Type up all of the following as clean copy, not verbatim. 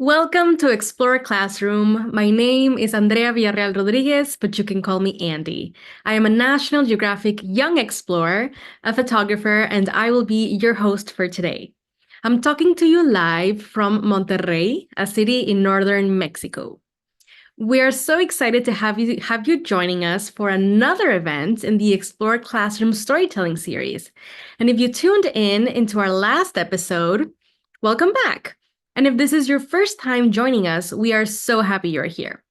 Welcome to Explore Classroom. My name is Andrea Villarreal Rodriguez, but you can call me Andy. I am a National Geographic Young Explorer, a photographer, and I will be your host for today. I'm talking to you live from Monterrey, a city in northern Mexico. We are so excited to have you joining us for another event in the Explore Classroom storytelling series. And if you tuned in into our last episode, welcome back. And if this is your first time joining us, we are so happy you're here.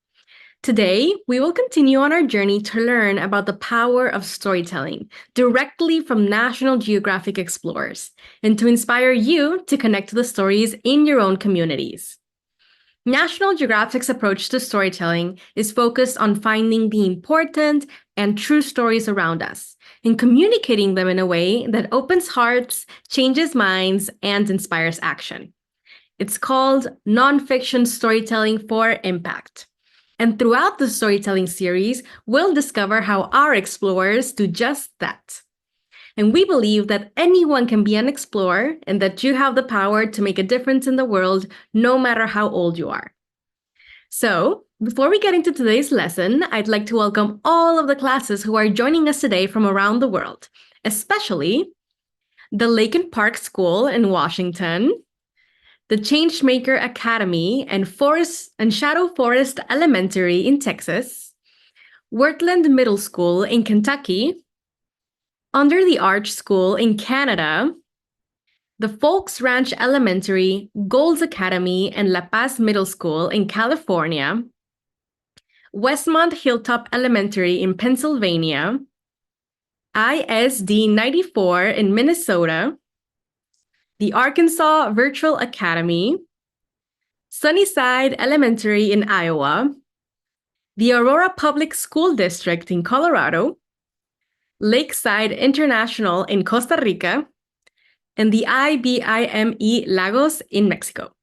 Today, we will continue on our journey to learn about the power of storytelling directly from National Geographic explorers and to inspire you to connect to the stories in your own communities. National Geographic's approach to storytelling is focused on finding the important and true stories around us and communicating them in a way that opens hearts, changes minds, and inspires action. It's called Nonfiction Storytelling for Impact. And throughout the storytelling series, we'll discover how our explorers do just that. And we believe that anyone can be an explorer and that you have the power to make a difference in the world, no matter how old you are. So, before we get into today's lesson, I'd like to welcome all of the classes who are joining us today from around the world, especially the Lake and Park School in Washington, the Changemaker Academy and Shadow Forest Elementary in Texas, Wordland Middle School in Kentucky, Under the Arch School in Canada, the Folks Ranch Elementary, Golds Academy, and La Paz Middle School in California, Westmont Hilltop Elementary in Pennsylvania, ISD 94 in Minnesota, the Arkansas Virtual Academy, Sunnyside Elementary in Iowa, the Aurora Public School District in Colorado, Lakeside International in Costa Rica, and the IBIME Lagos in Mexico.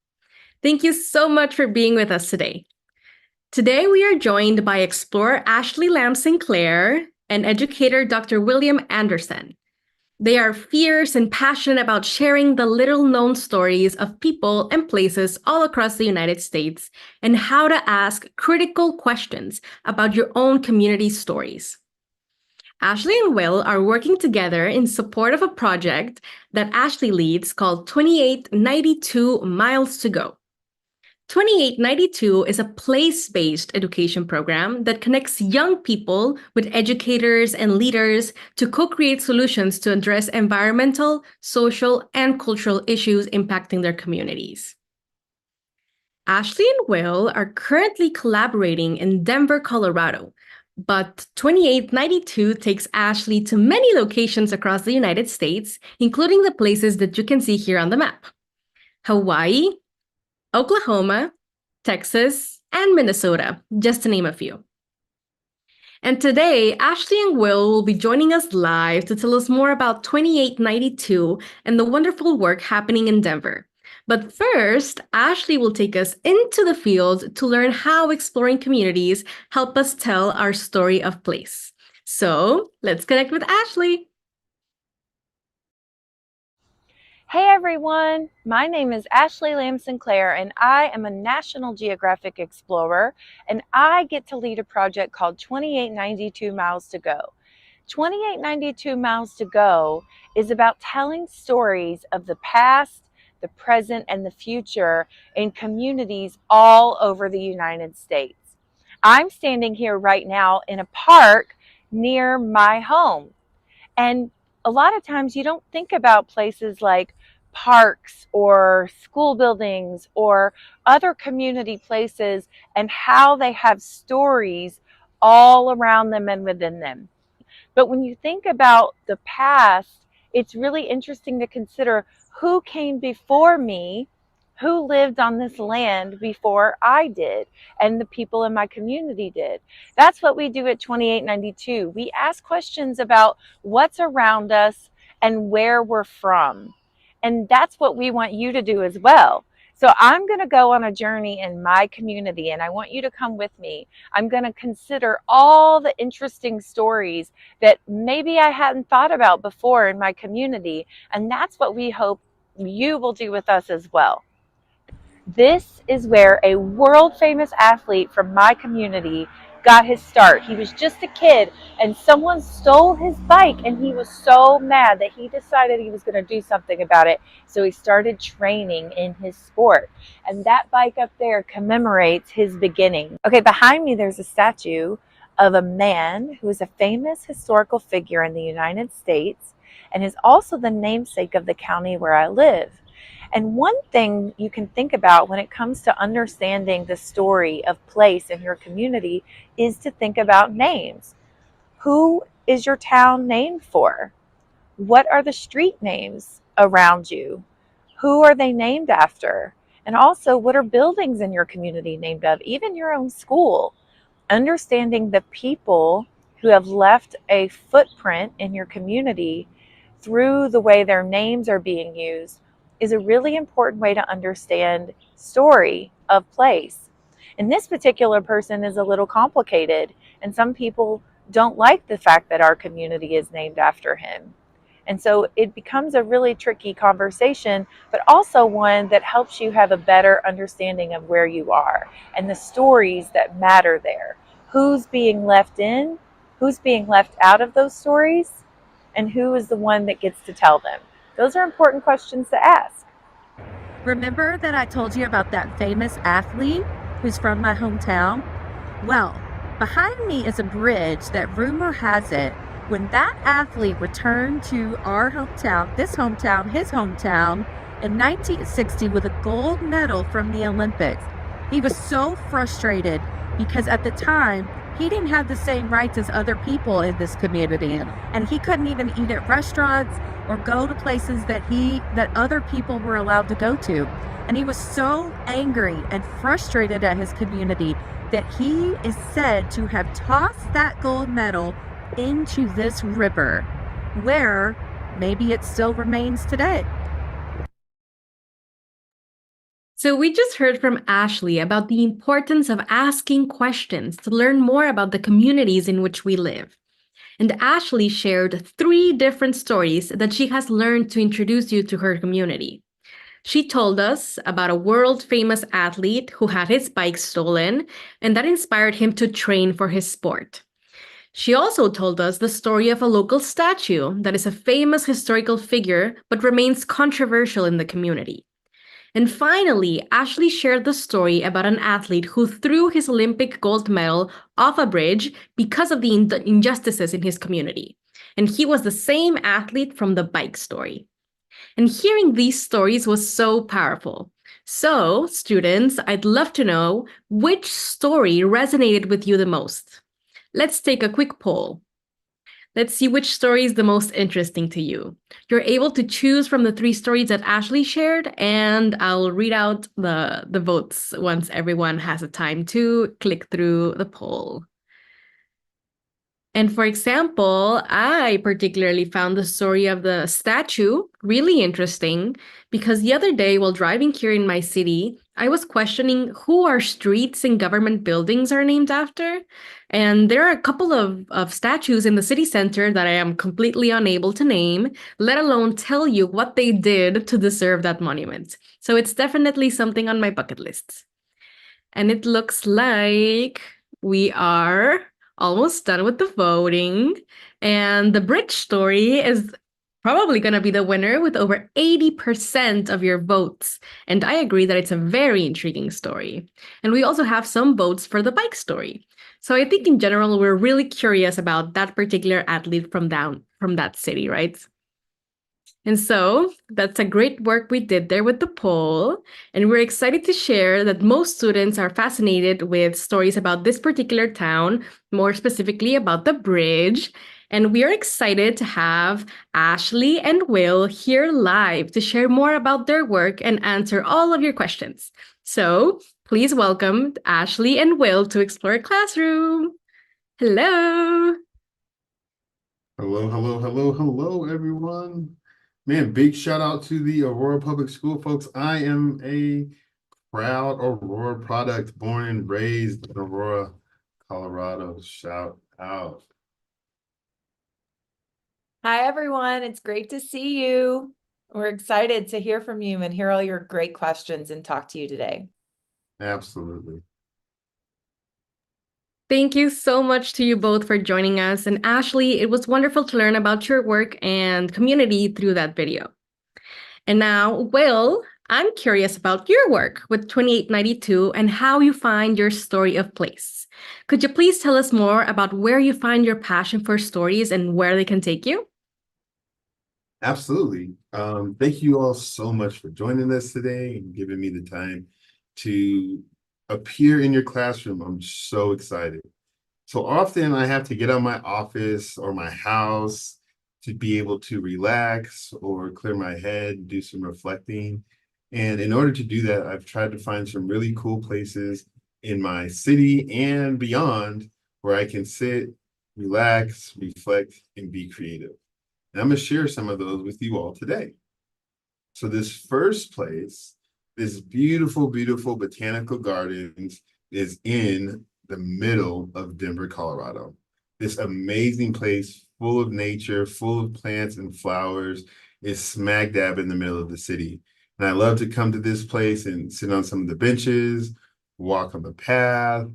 Thank you so much for being with us today. Today, we are joined by explorer Ashley Lamb-Sinclair and educator Dr. William Anderson. They are fierce and passionate about sharing the little-known stories of people and places all across the United States and how to ask critical questions about your own community stories. Ashley and Will are working together in support of a project that Ashley leads called 2892 Miles to Go. 2892 is a place-based education program that connects young people with educators and leaders to co-create solutions to address environmental, social, and cultural issues impacting their communities. Ashley and Will are currently collaborating in Denver, Colorado, but 2892 takes Ashley to many locations across the United States, including the places that you can see here on the map: Hawaii, Oklahoma, Texas, and Minnesota, just to name a few. And today, Ashley and Will be joining us live to tell us more about 2892 and the wonderful work happening in Denver. But first, Ashley will take us into the field to learn how exploring communities help us tell our story of place. So let's connect with Ashley. Hey everyone, my name is Ashley Lamb-Sinclair and I am a National Geographic explorer and I get to lead a project called 2892 Miles to Go. 2892 Miles to Go is about telling stories of the past, the present, and the future in communities all over the United States. I'm standing here right now in a park near my home. And a lot of times you don't think about places like parks or school buildings or other community places and how they have stories all around them and within them. But when you think about the past, it's really interesting to consider who came before me, who lived on this land before I did, and the people in my community did. That's what we do at 2892. We ask questions about what's around us and where we're from. And that's what we want you to do as well. So I'm going to go on a journey in my community and I want you to come with me. I'm going to consider all the interesting stories that maybe I hadn't thought about before in my community. And that's what we hope you will do with us as well. This is where a world famous athlete from my community got his start. He was just a kid and someone stole his bike, and he was so mad that he decided he was going to do something about it. So he started training in his sport. And that bike up there commemorates his beginning. Okay, behind me there's a statue of a man who is a famous historical figure in the United States and is also the namesake of the county where I live. And one thing you can think about when it comes to understanding the story of place in your community is to think about names. Who is your town named for? What are the street names around you? Who are they named after? And also, what are buildings in your community named of? Even your own school. Understanding the people who have left a footprint in your community through the way their names are being used is a really important way to understand story of place. And this particular person is a little complicated, and some people don't like the fact that our community is named after him. And so it becomes a really tricky conversation, but also one that helps you have a better understanding of where you are and the stories that matter there. Who's being left in, who's being left out of those stories, and who is the one that gets to tell them? Those are important questions to ask. Remember that I told you about that famous athlete who's from my hometown? Well, behind me is a bridge that rumor has it, when that athlete returned to our hometown, this hometown, his hometown, in 1960 with a gold medal from the Olympics, he was so frustrated because at the time, he didn't have the same rights as other people in this community, and he couldn't even eat at restaurants or go to places that other people were allowed to go to. And he was so angry and frustrated at his community that he is said to have tossed that gold medal into this river, where maybe it still remains today. So we just heard from Ashley about the importance of asking questions to learn more about the communities in which we live. And Ashley shared 3 different stories that she has learned to introduce you to her community. She told us about a world-famous athlete who had his bike stolen, and that inspired him to train for his sport. She also told us the story of a local statue that is a famous historical figure but remains controversial in the community. And finally, Ashley shared the story about an athlete who threw his Olympic gold medal off a bridge because of the injustices in his community. And he was the same athlete from the bike story. And hearing these stories was so powerful. So, students, I'd love to know which story resonated with you the most. Let's take a quick poll. Let's see which story is the most interesting to you. You're able to choose from the 3 stories that Ashley shared, and I'll read out the votes once everyone has a time to click through the poll. And for example, I particularly found the story of the statue really interesting because the other day while driving here in my city, I was questioning who our streets and government buildings are named after. And there are a couple of statues in the city center that I am completely unable to name, let alone tell you what they did to deserve that monument. So it's definitely something on my bucket list. And it looks like we are almost done with the voting. And the bridge story is probably going to be the winner with over 80% of your votes. And I agree that it's a very intriguing story. And we also have some votes for the bike story. So I think in general, we're really curious about that particular athlete from that city, right? And so that's a great work we did there with the poll. And we're excited to share that most students are fascinated with stories about this particular town, more specifically about the bridge. And we are excited to have Ashley and Will here live to share more about their work and answer all of your questions. So please welcome Ashley and Will to Explore Classroom. Hello. Hello, hello, hello, hello, everyone. Man, big shout out to the Aurora Public School folks. I am a proud Aurora product, born and raised in Aurora, Colorado. Shout out. Hi, everyone. It's great to see you. We're excited to hear from you and hear all your great questions and talk to you today. Absolutely. Thank you so much to you both for joining us. And Ashley, it was wonderful to learn about your work and community through that video. And now, Will, I'm curious about your work with 2892 and how you find your story of place. Could you please tell us more about where you find your passion for stories and where they can take you? Absolutely. Thank you all so much for joining us today and giving me the time to appear in your classroom. I'm so excited. So often I have to get out of my office or my house to be able to relax or clear my head, do some reflecting. And in order to do that, I've tried to find some really cool places in my city and beyond where I can sit, relax, reflect, and be creative. And I'm going to share some of those with you all today. So this first place, this beautiful, beautiful botanical gardens is in the middle of Denver, Colorado. This amazing place full of nature, full of plants and flowers is smack dab in the middle of the city. And I love to come to this place and sit on some of the benches, walk on the path,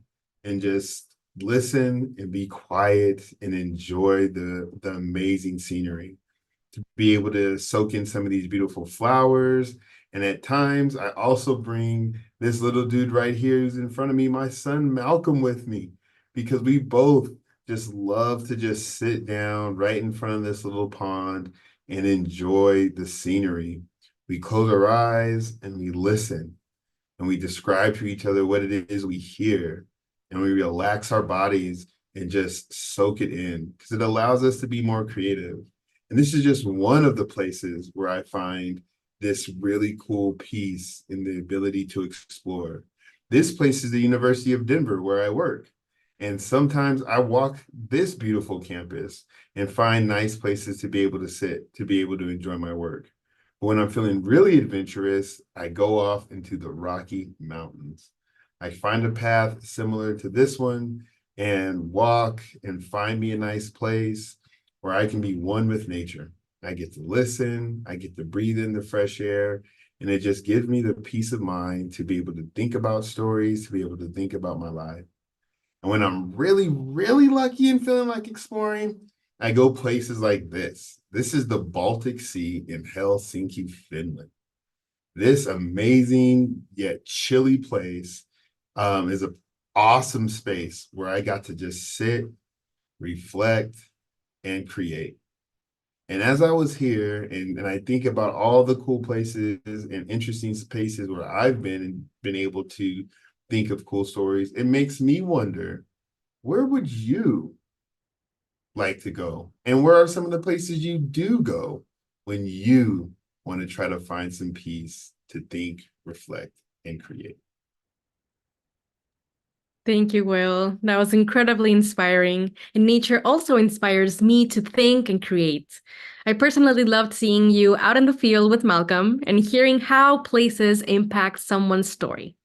and just listen and be quiet and enjoy the amazing scenery. To be able to soak in some of these beautiful flowers. And at times, I also bring this little dude right here who's in front of me, my son Malcolm, with me, because we both just love to just sit down right in front of this little pond and enjoy the scenery. We close our eyes and we listen and we describe to each other what it is we hear, and we relax our bodies and just soak it in because it allows us to be more creative. And this is just one of the places where I find this really cool piece in the ability to explore. This place is the University of Denver where I work. And sometimes I walk this beautiful campus and find nice places to be able to sit, to be able to enjoy my work. But when I'm feeling really adventurous, I go off into the Rocky Mountains. I find a path similar to this one and walk and find me a nice place where I can be one with nature. I get to listen, I get to breathe in the fresh air, and it just gives me the peace of mind to be able to think about stories, to be able to think about my life. And when I'm really, really lucky and feeling like exploring, I go places like this. This is the Baltic Sea in Helsinki, Finland. This amazing yet chilly place is an awesome space where I got to just sit, reflect, and create. And as I was here and I think about all the cool places and interesting spaces where I've been and been able to think of cool stories, it makes me wonder, where would you like to go? And where are some of the places you do go when you want to try to find some peace to think, reflect, and create? Thank you, Will. That was incredibly inspiring. And nature also inspires me to think and create. I personally loved seeing you out in the field with Malcolm and hearing how places impact someone's story.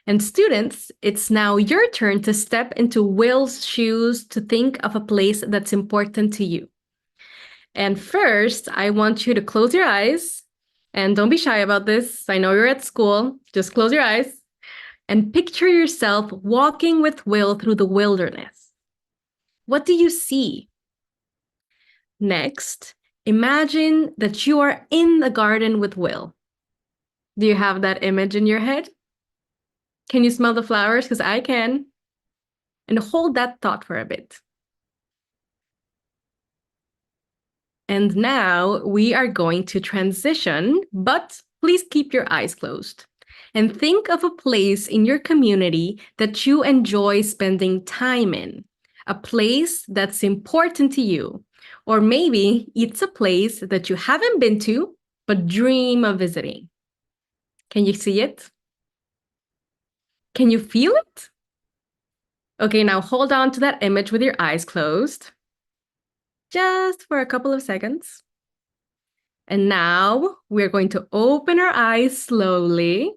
And students, it's now your turn to step into Will's shoes to think of a place that's important to you. And first, I want you to close your eyes. And don't be shy about this. I know you're at school. Just close your eyes and picture yourself walking with Will through the wilderness. What do you see? Next, imagine that you are in the garden with Will. Do you have that image in your head? Can you smell the flowers? Because I can. And hold that thought for a bit. And now we are going to transition, but please keep your eyes closed. And think of a place in your community that you enjoy spending time in, a place that's important to you. Or maybe it's a place that you haven't been to, but dream of visiting. Can you see it? Can you feel it? Okay, now hold on to that image with your eyes closed, just for a couple of seconds. And now we're going to open our eyes slowly.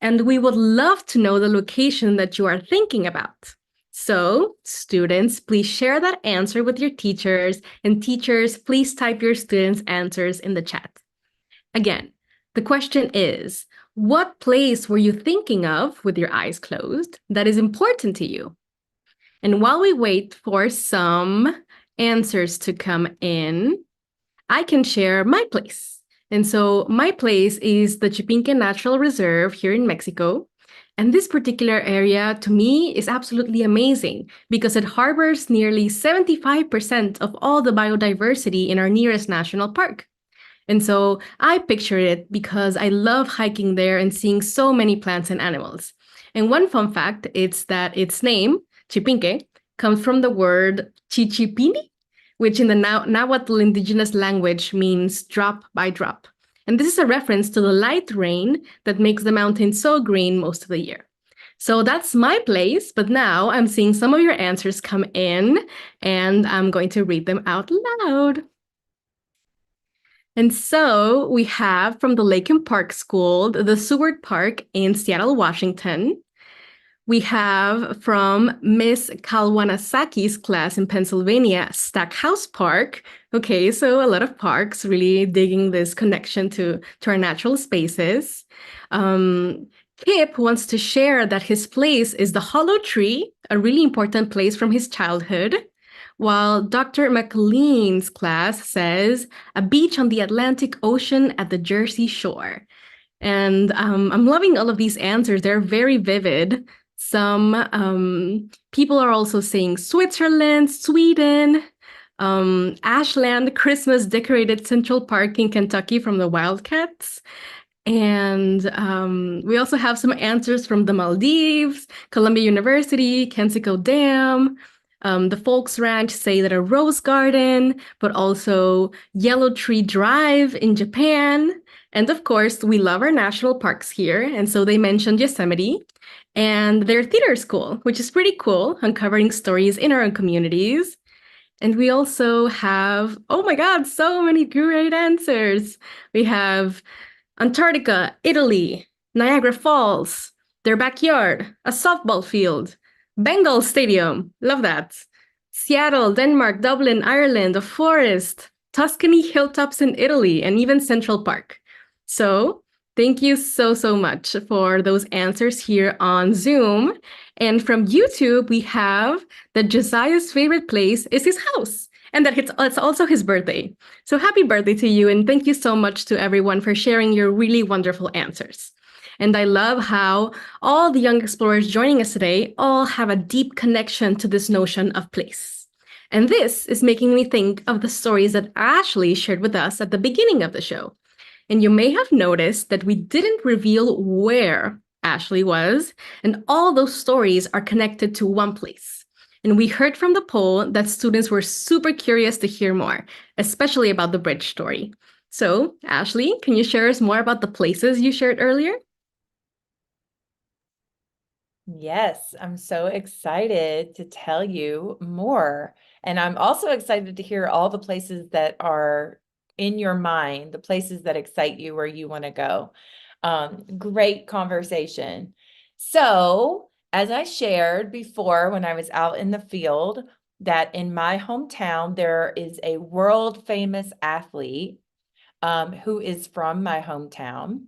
And we would love to know the location that you are thinking about. So, students, please share that answer with your teachers. And teachers, please type your students' answers in the chat. Again, the question is, what place were you thinking of with your eyes closed that is important to you? And while we wait for some answers to come in, I can share my place. And so my place is the Chipinque Natural Reserve here in Mexico. And this particular area, to me, is absolutely amazing because it harbors nearly 75% of all the biodiversity in our nearest national park. And so I picture it because I love hiking there and seeing so many plants and animals. And one fun fact is that its name, Chipinque, comes from the word chichipini, which in the Nahuatl indigenous language means drop by drop. And this is a reference to the light rain that makes the mountain so green most of the year. So that's my place, but now I'm seeing some of your answers come in, and I'm going to read them out loud. And so we have from the Lake and Park School, the Seward Park in Seattle, Washington. We have from Miss Kalwanasaki's class in Pennsylvania, Stackhouse Park. Okay, so a lot of parks really digging this connection to our natural spaces. Kip wants to share that his place is the Hollow Tree, a really important place from his childhood. While Dr. McLean's class says a beach on the Atlantic Ocean at the Jersey Shore. And I'm loving all of these answers. They're very vivid. Some people are also saying Switzerland, Sweden, Ashland, Christmas decorated Central Park in Kentucky from the Wildcats. And we also have some answers from the Maldives, Columbia University, Kensico Dam. The Folks Ranch say that a rose garden, but also Yellow Tree Drive in Japan. And of course, we love our national parks here. And so they mentioned Yosemite and their theater school, which is pretty cool, uncovering stories in our own communities. And we also have, oh my God, so many great answers. We have Antarctica, Italy, Niagara Falls, their backyard, a softball field, Bengal Stadium, love that. Seattle, Denmark, Dublin, Ireland, a forest, Tuscany hilltops in Italy, and even Central Park. So thank you so, so much for those answers here on Zoom. And from YouTube, we have that Josiah's favorite place is his house, and that it's also his birthday. So happy birthday to you, and thank you so much to everyone for sharing your really wonderful answers. And I love how all the young explorers joining us today all have a deep connection to this notion of place. And this is making me think of the stories that Ashley shared with us at the beginning of the show. And you may have noticed that we didn't reveal where Ashley was, and all those stories are connected to one place. And we heard from the poll that students were super curious to hear more, especially about the bridge story. So, Ashley, can you share us more about the places you shared earlier? Yes, I'm so excited to tell you more. And I'm also excited to hear all the places that are in your mind, the places that excite you where you want to go. Great conversation. So, as I shared before when I was out in the field, that in my hometown, there is a world famous athlete who is from my hometown.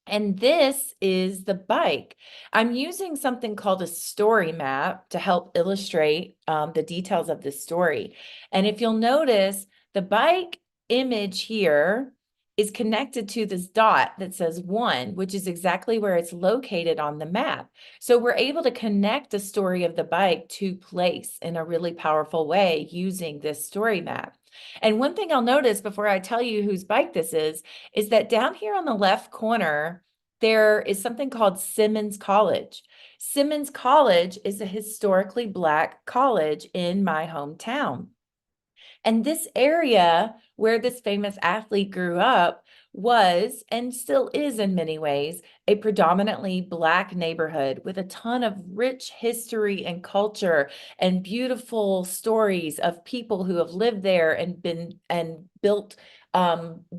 And this is the bike. I'm using something called a story map to help illustrate the details of the story. And if you'll notice, the bike image here is connected to this dot that says 1, which is exactly where it's located on the map. So we're able to connect the story of the bike to place in a really powerful way using this story map. And one thing I'll notice before I tell you whose bike this is that down here on the left corner, there is something called Simmons College. Simmons College is a historically Black college in my hometown. And this area where this famous athlete grew up was, and still is in many ways, a predominantly Black neighborhood with a ton of rich history and culture and beautiful stories of people who have lived there and built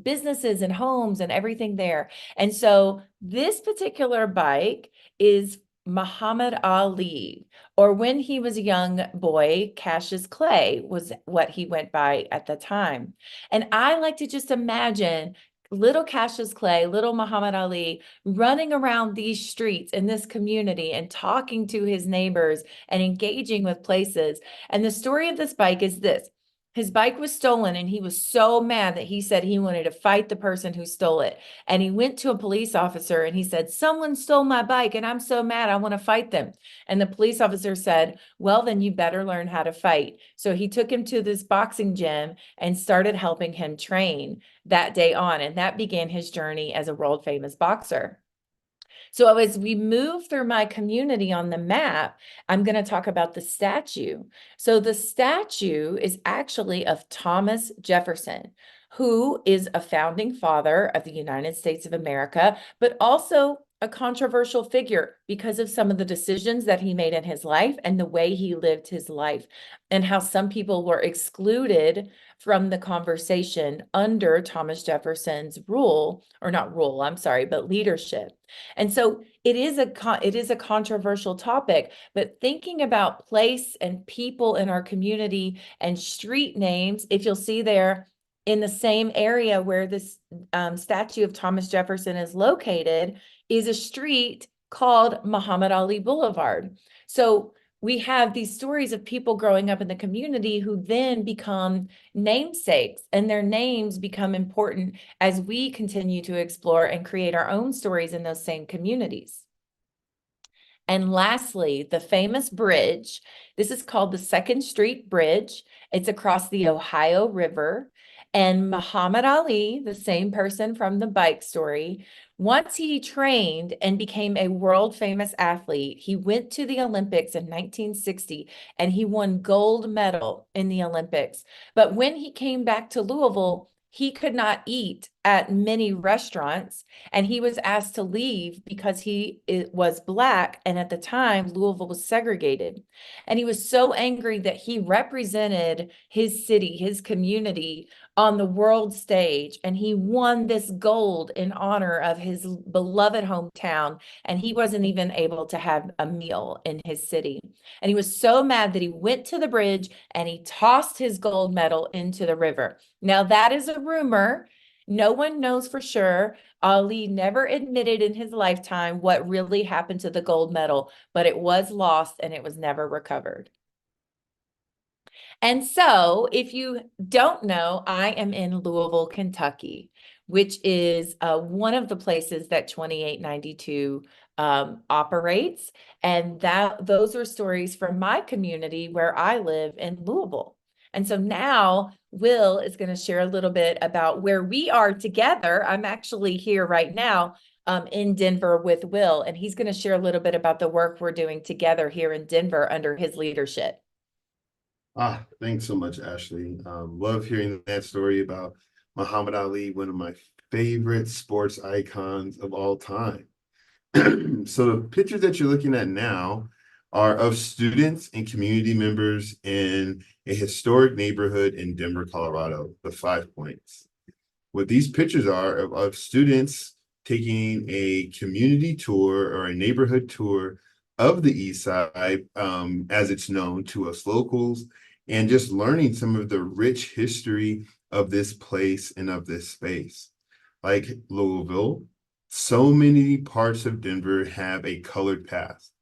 businesses and homes and everything there. And so this particular bike is Muhammad Ali, or when he was a young boy, Cassius Clay was what he went by at the time. And I like to just imagine little Cassius Clay, little Muhammad Ali running around these streets in this community and talking to his neighbors and engaging with places. And the story of this bike is this. His bike was stolen and he was so mad that he said he wanted to fight the person who stole it. And he went to a police officer and he said, someone stole my bike and I'm so mad, I want to fight them. And the police officer said, well, then you better learn how to fight. So he took him to this boxing gym and started helping him train that day on. And that began his journey as a world famous boxer. So as we move through my community on the map, I'm going to talk about the statue. So the statue is actually of Thomas Jefferson, who is a founding father of the United States of America, but also a controversial figure because of some of the decisions that he made in his life and the way he lived his life, and how some people were excluded from the conversation under Thomas Jefferson's rule, or not rule, I'm sorry, but leadership. And so it is a controversial topic, but thinking about place and people in our community and street names, if you'll see there in the same area where this statue of Thomas Jefferson is located, is a street called Muhammad Ali Boulevard. So we have these stories of people growing up in the community who then become namesakes, and their names become important as we continue to explore and create our own stories in those same communities. And lastly, the famous bridge. This is called the 2nd Street Bridge. It's across the Ohio River. And Muhammad Ali, the same person from the bike story, once he trained and became a world famous athlete, he went to the Olympics in 1960 and he won gold medal in the Olympics. But when he came back to Louisville, he could not eat at many restaurants, and he was asked to leave because he was Black, and at the time, Louisville was segregated. And he was so angry that he represented his city, his community, on the world stage, and he won this gold in honor of his beloved hometown, and he wasn't even able to have a meal in his city. And he was so mad that he went to the bridge and he tossed his gold medal into the river. Now, that is a rumor. No one knows for sure. Ali never admitted in his lifetime what really happened to the gold medal, but it was lost and it was never recovered. And so, if you don't know, I am in Louisville, Kentucky, which is one of the places that 2892 operates. And those are stories from my community where I live in Louisville. And so now Will is going to share a little bit about where we are together. I'm actually here right now in Denver with Will, and he's going to share a little bit about the work we're doing together here in Denver under his leadership. Thanks so much, Ashley. Love hearing that story about Muhammad Ali, one of my favorite sports icons of all time. So the pictures that you're looking at now are of students and community members in a historic neighborhood in Denver, Colorado, the 5 Points. What these pictures are of students taking a community tour or a neighborhood tour of the East Side, as it's known to us locals, and just learning some of the rich history of this place and of this space. Like Louisville, so many parts of Denver have a colored past.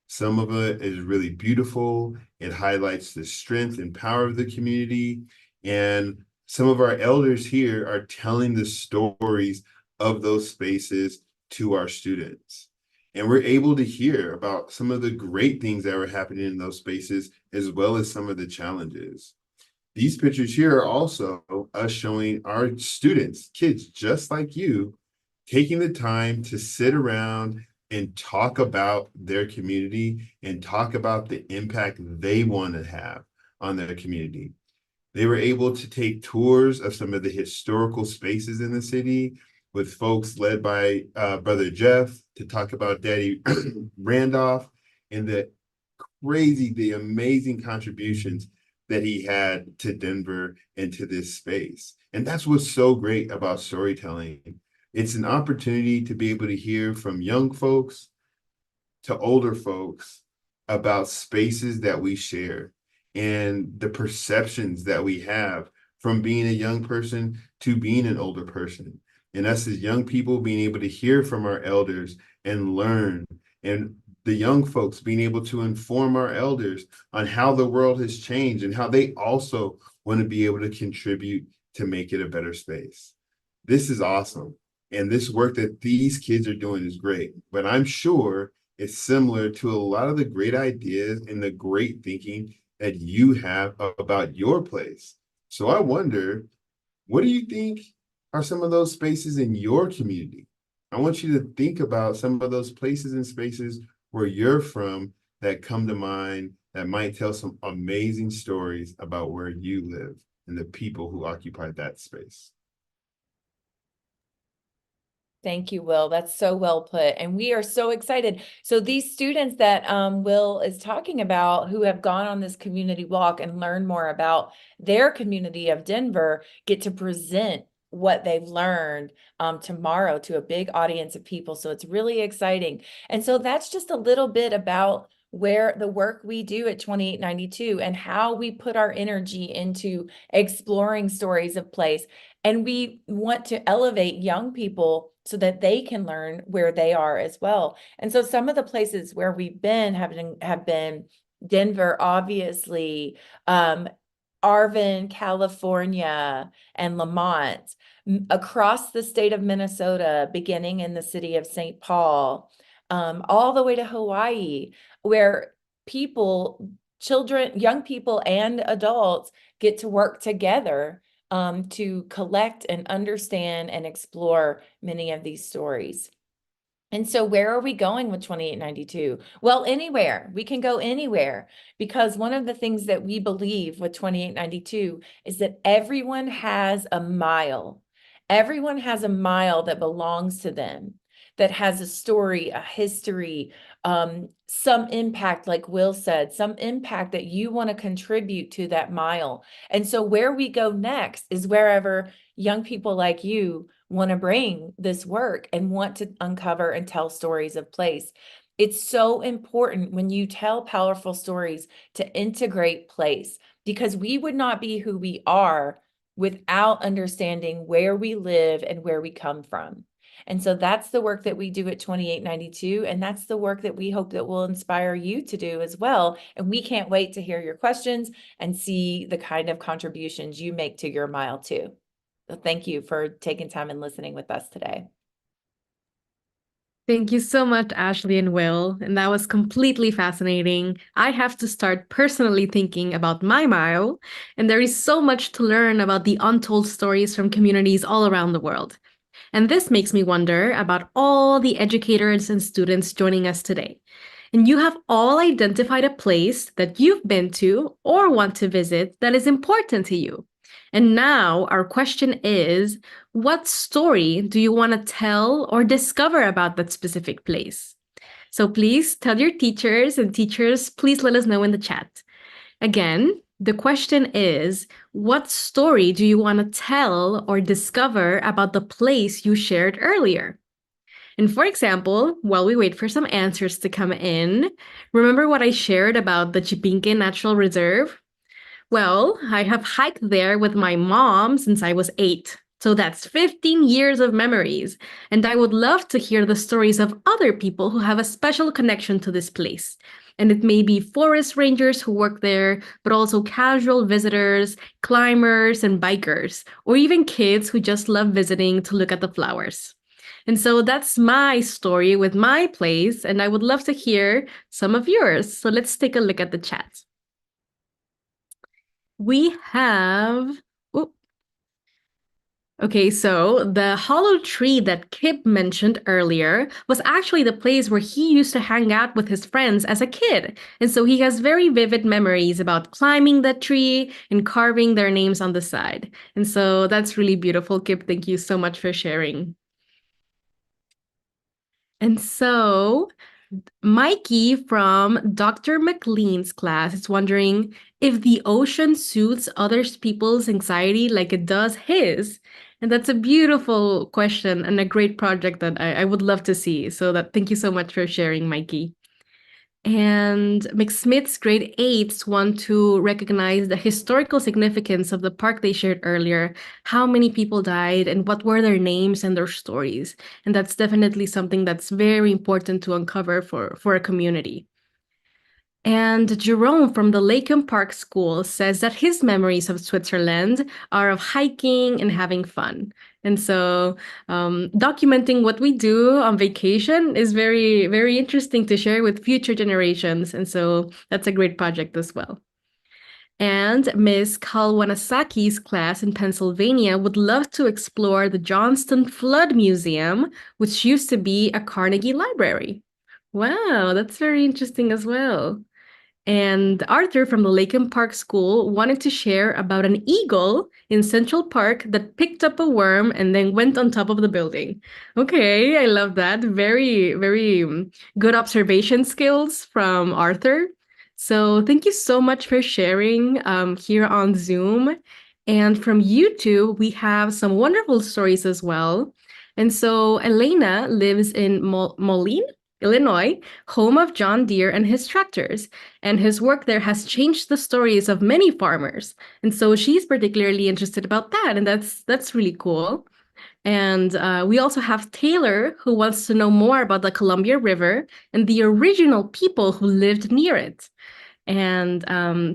Some of it is really beautiful. It highlights the strength and power of the community. And some of our elders here are telling the stories of those spaces to our students. And we're able to hear about some of the great things that were happening in those spaces, as well as some of the challenges. These pictures here are also us showing our students, kids just like you, taking the time to sit around and talk about their community and talk about the impact they want to have on their community. They were able to take tours of some of the historical spaces in the city with folks led by Brother Jeff to talk about Daddy Randolph and the amazing contributions that he had to Denver and to this space. And that's what's so great about storytelling. It's an opportunity to be able to hear from young folks to older folks about spaces that we share and the perceptions that we have from being a young person to being an older person. And us as young people being able to hear from our elders and learn, and the young folks being able to inform our elders on how the world has changed and how they also want to be able to contribute to make it a better space. This is awesome. And this work that these kids are doing is great. But I'm sure it's similar to a lot of the great ideas and the great thinking that you have about your place. So I wonder, what do you think are some of those spaces in your community? I want you to think about some of those places and spaces where you're from that come to mind that might tell some amazing stories about where you live and the people who occupy that space. Thank you, Will. That's so well put. And we are so excited. So these students that Will is talking about who have gone on this community walk and learned more about their community of Denver get to present what they've learned tomorrow to a big audience of people. So it's really exciting. And so that's just a little bit about where the work we do at 2892 and how we put our energy into exploring stories of place. And we want to elevate young people so that they can learn where they are as well. And so some of the places where we've been have been Denver, obviously, Arvin, California, and Lamont, across the state of Minnesota, beginning in the city of St. Paul, all the way to Hawaii, where people, children, young people and adults get to work together to collect and understand and explore many of these stories. And so where are we going with 2892? Well, anywhere. We can go anywhere, because one of the things that we believe with 2892 is that everyone has a mile. Everyone has a mile that belongs to them, that has a story, a history, some impact, like Will said, some impact that you want to contribute to that mile. And so where we go next is wherever young people like you want to bring this work and want to uncover and tell stories of place. It's so important when you tell powerful stories to integrate place, because we would not be who we are without understanding where we live and where we come from. And so that's the work that we do at 2892. And that's the work that we hope that will inspire you to do as well. And we can't wait to hear your questions and see the kind of contributions you make to your mile too. So thank you for taking time and listening with us today. Thank you so much, Ashley and Will. And that was completely fascinating. I have to start personally thinking about my mile, and there is so much to learn about the untold stories from communities all around the world. And this makes me wonder about all the educators and students joining us today. And you have all identified a place that you've been to or want to visit that is important to you. And now our question is, what story do you want to tell or discover about that specific place? So please tell your teachers, and teachers, please let us know in the chat. Again, the question is, what story do you want to tell or discover about the place you shared earlier? And for example, while we wait for some answers to come in, remember what I shared about the Chipinque Natural Reserve? Well, I have hiked there with my mom since I was 8. So that's 15 years of memories. And I would love to hear the stories of other people who have a special connection to this place. And it may be forest rangers who work there, but also casual visitors, climbers, and bikers, or even kids who just love visiting to look at the flowers. And so that's my story with my place, and I would love to hear some of yours. So let's take a look at the chat. We have, okay, so the hollow tree that Kip mentioned earlier was actually the place where he used to hang out with his friends as a kid. And so he has very vivid memories about climbing that tree and carving their names on the side. And so that's really beautiful, Kip. Thank you so much for sharing. And so Mikey from Dr. McLean's class is wondering if the ocean soothes other people's anxiety like it does his. And that's a beautiful question and a great project that I would love to see. So thank you so much for sharing, Mikey. And McSmith's grade 8s want to recognize the historical significance of the park they shared earlier, how many people died, and what were their names and their stories. And that's definitely something that's very important to uncover for a community. And Jerome from the Laken Park School says that his memories of Switzerland are of hiking and having fun. And so documenting what we do on vacation is very, very interesting to share with future generations. And so that's a great project as well. And Ms. Kalwanasaki's class in Pennsylvania would love to explore the Johnston Flood Museum, which used to be a Carnegie Library. Wow, that's very interesting as well. And Arthur from the Laken Park School wanted to share about an eagle in Central Park that picked up a worm and then went on top of the building. Okay, I love that. Very, very good observation skills from Arthur. So thank you so much for sharing here on Zoom. And from YouTube, we have some wonderful stories as well. And so Elena lives in Moline, Illinois, home of John Deere and his tractors. And his work there has changed the stories of many farmers. And so she's particularly interested about that. And that's really cool. And we also have Taylor, who wants to know more about the Columbia River and the original people who lived near it. And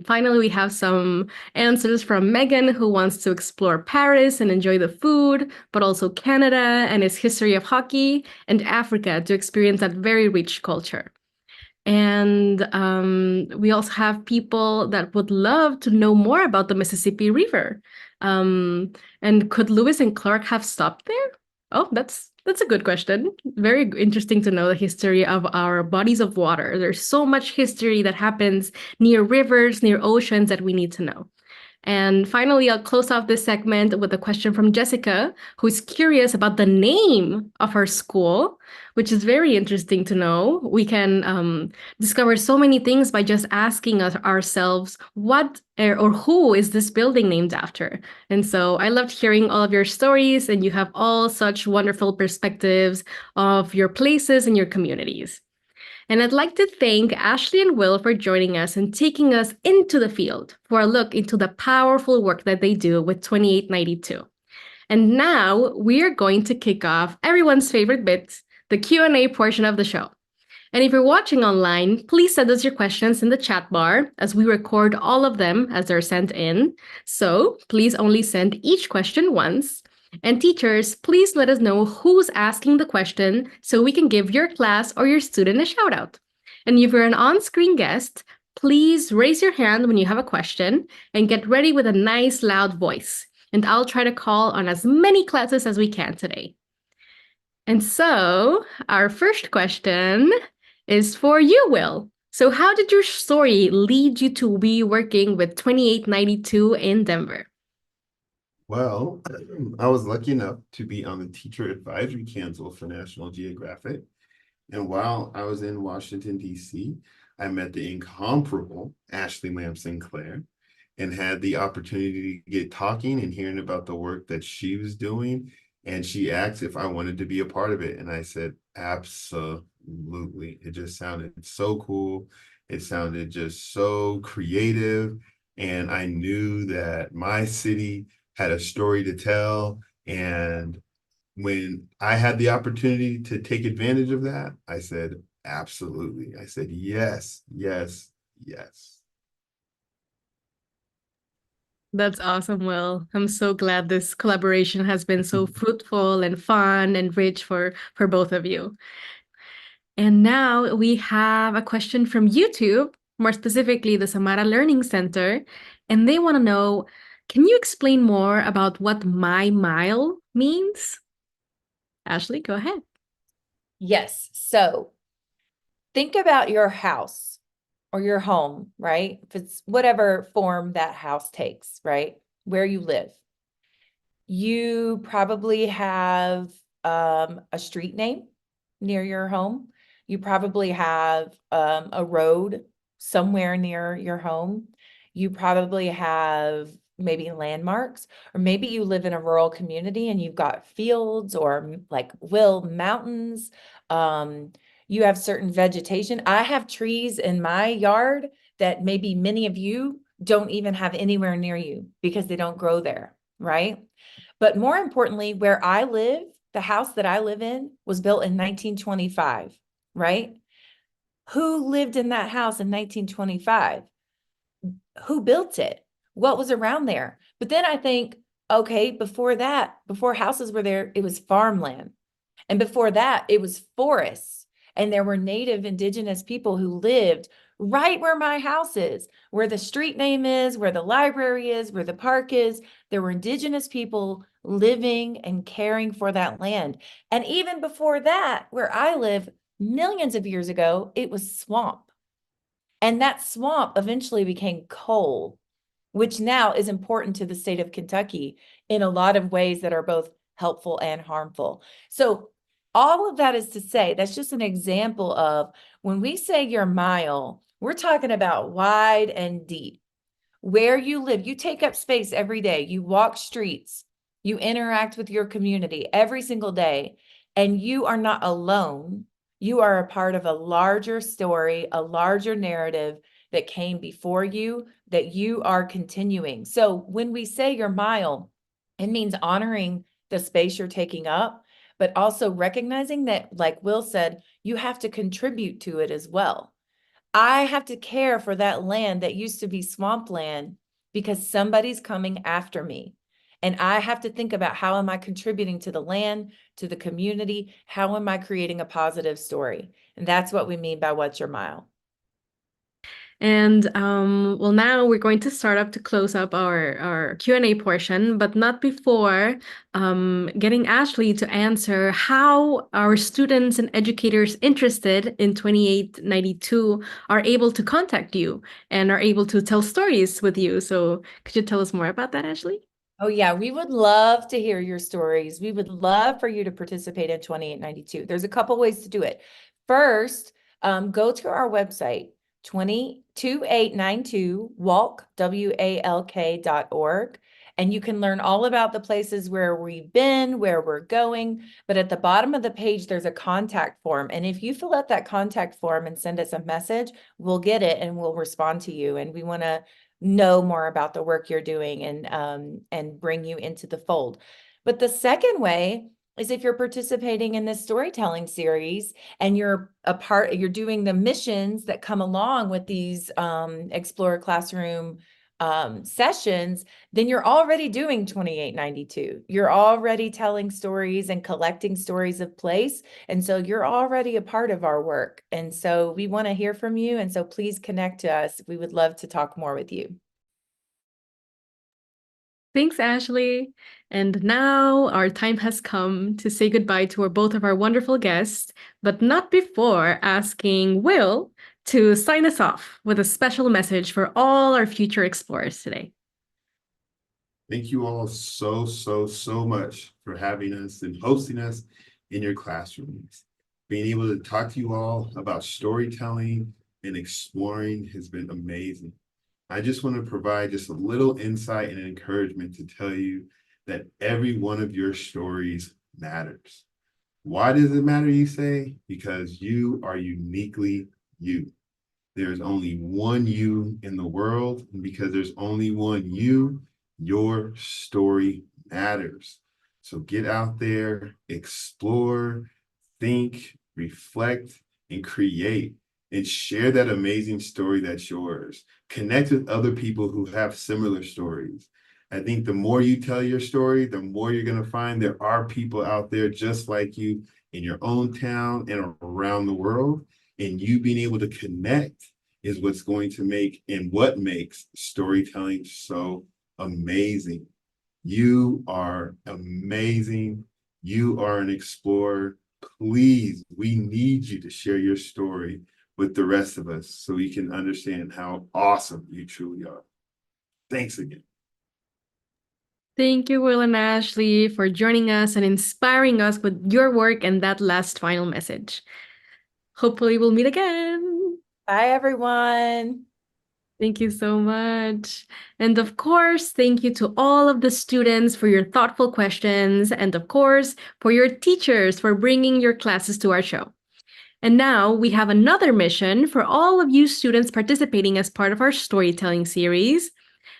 finally, we have some answers from Megan, who wants to explore Paris and enjoy the food, but also Canada and its history of hockey, and Africa to experience that very rich culture. And we also have people that would love to know more about the Mississippi River. And could Lewis and Clark have stopped there? Oh, that's a good question. Very interesting to know the history of our bodies of water. There's so much history that happens near rivers, near oceans that we need to know. And finally, I'll close off this segment with a question from Jessica, who's curious about the name of her school, which is very interesting to know. We can discover so many things by just asking ourselves what or who is this building named after. And so I loved hearing all of your stories, and you have all such wonderful perspectives of your places and your communities. And I'd like to thank Ashley and Will for joining us and taking us into the field for a look into the powerful work that they do with 2892. And now we are going to kick off everyone's favorite bit, the Q&A portion of the show. And if you're watching online, please send us your questions in the chat bar as we record all of them as they're sent in. So please only send each question once. And teachers, please let us know who's asking the question so we can give your class or your student a shout out. And if you're an on-screen guest, please raise your hand when you have a question and get ready with a nice loud voice. And I'll try to call on as many classes as we can today. And so our first question is for you, Will. So how did your story lead you to be working with 2892 in Denver? Well, I was lucky enough to be on the Teacher Advisory Council for National Geographic. And while I was in Washington, D.C., I met the incomparable Ashley Lamb-Sinclair and had the opportunity to get talking and hearing about the work that she was doing. And she asked if I wanted to be a part of it. And I said, absolutely. It just sounded so cool. It sounded just so creative. And I knew that my city had a story to tell. And when I had the opportunity to take advantage of that, I said, absolutely. I said, yes, yes, yes. That's awesome, Will. I'm so glad this collaboration has been so fruitful and fun and rich for both of you. And now we have a question from YouTube, more specifically the Samara Learning Center, and they want to know, can you explain more about what My Mile means? Ashley, go ahead. Yes. So think about your house or your home, right? If it's whatever form that house takes, right? Where you live. You probably have a street name near your home. You probably have a road somewhere near your home. You probably have maybe landmarks, or maybe you live in a rural community and you've got fields or like Will mountains. You have certain vegetation. I have trees in my yard that maybe many of you don't even have anywhere near you because they don't grow there, right? But more importantly, where I live, the house that I live in was built in 1925, right? Who lived in that house in 1925? Who built it? What was around there? But then I think, okay, before that, before houses were there, it was farmland. And before that, it was forests. And there were native indigenous people who lived right where my house is, where the street name is, where the library is, where the park is. There were indigenous people living and caring for that land. And even before that, where I live, millions of years ago, it was swamp. And that swamp eventually became coal, which now is important to the state of Kentucky in a lot of ways that are both helpful and harmful. So all of that is to say, that's just an example of when we say your mile, we're talking about wide and deep. Where you live, you take up space every day, you walk streets, you interact with your community every single day, and you are not alone. You are a part of a larger story, a larger narrative that came before you that you are continuing. So when we say your mile, it means honoring the space you're taking up, but also recognizing that, like Will said, you have to contribute to it as well. I have to care for that land that used to be swampland because somebody's coming after me. And I have to think about how am I contributing to the land, to the community? How am I creating a positive story? And that's what we mean by what's your mile. And well, now we're going to start up to close up our Q&A portion, but not before getting Ashley to answer how our students and educators interested in 2892 are able to contact you and are able to tell stories with you. So could you tell us more about that, Ashley? Oh, yeah, we would love to hear your stories. We would love for you to participate in 2892. There's a couple ways to do it. First, go to our website, 2892walk, WALK.org, and you can learn all about the places where we've been, where we're going. But at the bottom of the page, there's a contact form. And if you fill out that contact form and send us a message, we'll get it and we'll respond to you. And we want to know more about the work you're doing and bring you into the fold. But the second way is if you're participating in this storytelling series and you're doing the missions that come along with these Explorer Classroom sessions, then you're already doing 2892. You're already telling stories and collecting stories of place. And so you're already a part of our work. And so we want to hear from you. And so please connect to us. We would love to talk more with you. Thanks, Ashley. And now our time has come to say goodbye to both of our wonderful guests, but not before asking Will to sign us off with a special message for all our future explorers today. Thank you all so, so, so much for having us and hosting us in your classrooms. Being able to talk to you all about storytelling and exploring has been amazing. I just want to provide just a little insight and encouragement to tell you that every one of your stories matters. Why does it matter, you say? Because you are uniquely you. There's only one you in the world, and because there's only one you, your story matters. So get out there, explore, think, reflect, and create, and share that amazing story that's yours. Connect with other people who have similar stories. I think the more you tell your story, the more you're going to find there are people out there just like you in your own town and around the world. And you being able to connect is what's going to make and what makes storytelling so amazing. You are amazing. You are an explorer. Please, we need you to share your story with the rest of us so we can understand how awesome you truly are. Thanks again. Thank you, Will and Ashley, for joining us and inspiring us with your work and that last final message. Hopefully, we'll meet again. Bye, everyone. Thank you so much. And of course, thank you to all of the students for your thoughtful questions. And of course, for your teachers for bringing your classes to our show. And now we have another mission for all of you students participating as part of our storytelling series.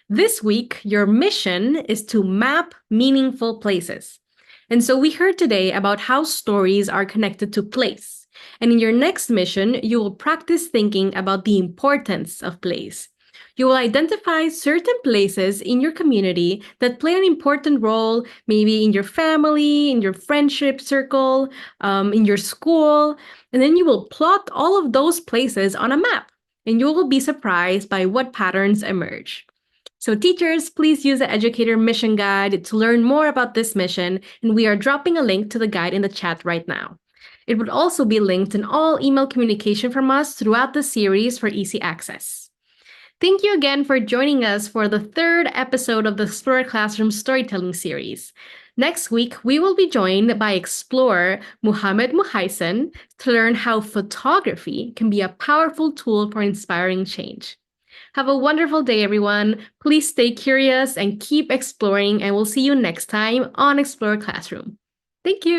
This week, your mission is to map meaningful places. And so we heard today about how stories are connected to place. And in your next mission, you will practice thinking about the importance of place. You will identify certain places in your community that play an important role, maybe in your family, in your friendship circle, in your school. And then you will plot all of those places on a map, and you will be surprised by what patterns emerge. So teachers, please use the Educator Mission Guide to learn more about this mission, and we are dropping a link to the guide in the chat right now. It would also be linked in all email communication from us throughout the series for easy access. Thank you again for joining us for the third episode of the Explorer Classroom Storytelling Series. Next week, we will be joined by explorer Muhammad Muhaisen to learn how photography can be a powerful tool for inspiring change. Have a wonderful day, everyone. Please stay curious and keep exploring, and we'll see you next time on Explorer Classroom. Thank you.